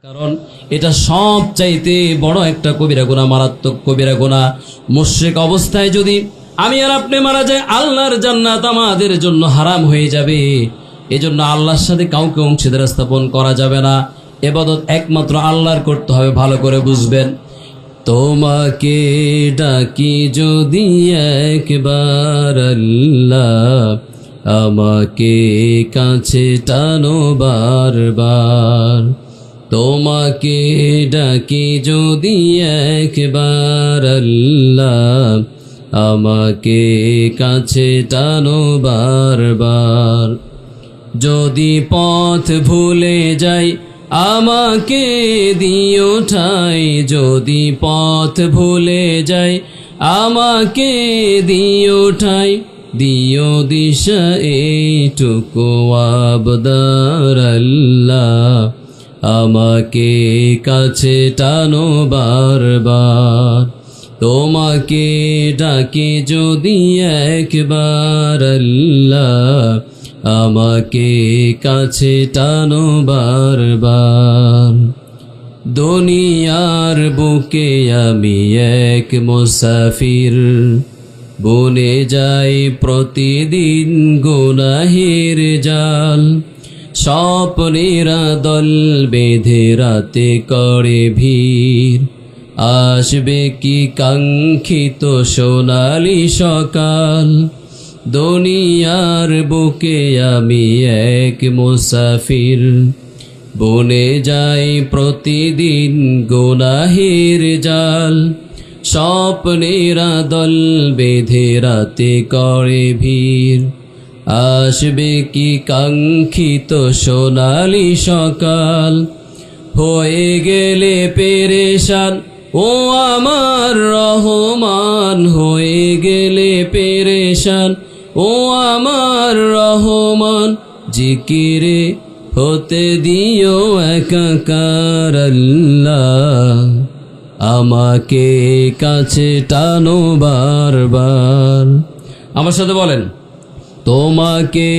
কারণ এটা সবচাইতে বড় একটা কবিরা গুনাহ, মারাত্মক কবিরা গুনাহ। মুশরিক অবস্থায় যদি আমি আর আপনি মারা যাই, আল্লাহর জান্নাত আমাদের জন্য হারাম হয়ে যাবে। এজন্য আল্লাহর সাথে কাউকে অংশীদার স্থাপন করা যাবে না। ইবাদত একমাত্র আল্লাহর করতে হবে, ভালো করে বুঝবেন। তোমাকে ডাকি যদি একবার আল্লাহ, আমাকে কাছে টানো বারবার। তোমাকে ডাকি যদি একবার আল্লাহ, আমাকে কাছে টানো বারবার। যদি পথ ভুলে যাই আমাকে দিও ঠাই, যদি পথ ভুলে যাই আমাকে দিও ঠাই। দিও দিশা এইটুকু আবদার আল্লাহ, আমাকে কাছে টানো বারবার। তোমাকে ডাকি যদি একবার আল্লাহ, আমাকে কাছে টানো বারবার। দুনিয়ার বুকে আমি এক মুসাফির, বনে যাই প্রতিদিন গুনাহের জাল। স্বপ্নেরা দল বেঁধে রাতে করে ভিড়, আসবে কি কাঙ্ক্ষিত সোনালি সকাল। দুনিয়ার বুকে আমি এক মুসাফির, বনে যাই প্রতিদিন গুনাহের জাল। স্বপ্নেরা দল বেঁধে রাতে করে ভিড়, আসবে কি কাঙ্ক্ষিত সোনালি সকাল। হয়ে গেলে পেরেশান ও আমার রহমান, হয়ে গেলে পেরেশান ও আমার রহমান। জিকিরে হতে দিও একাকার আল্লাহ, আমাকে কাছে টানো বারবার। আমার সাথে বলেন, তোমাকে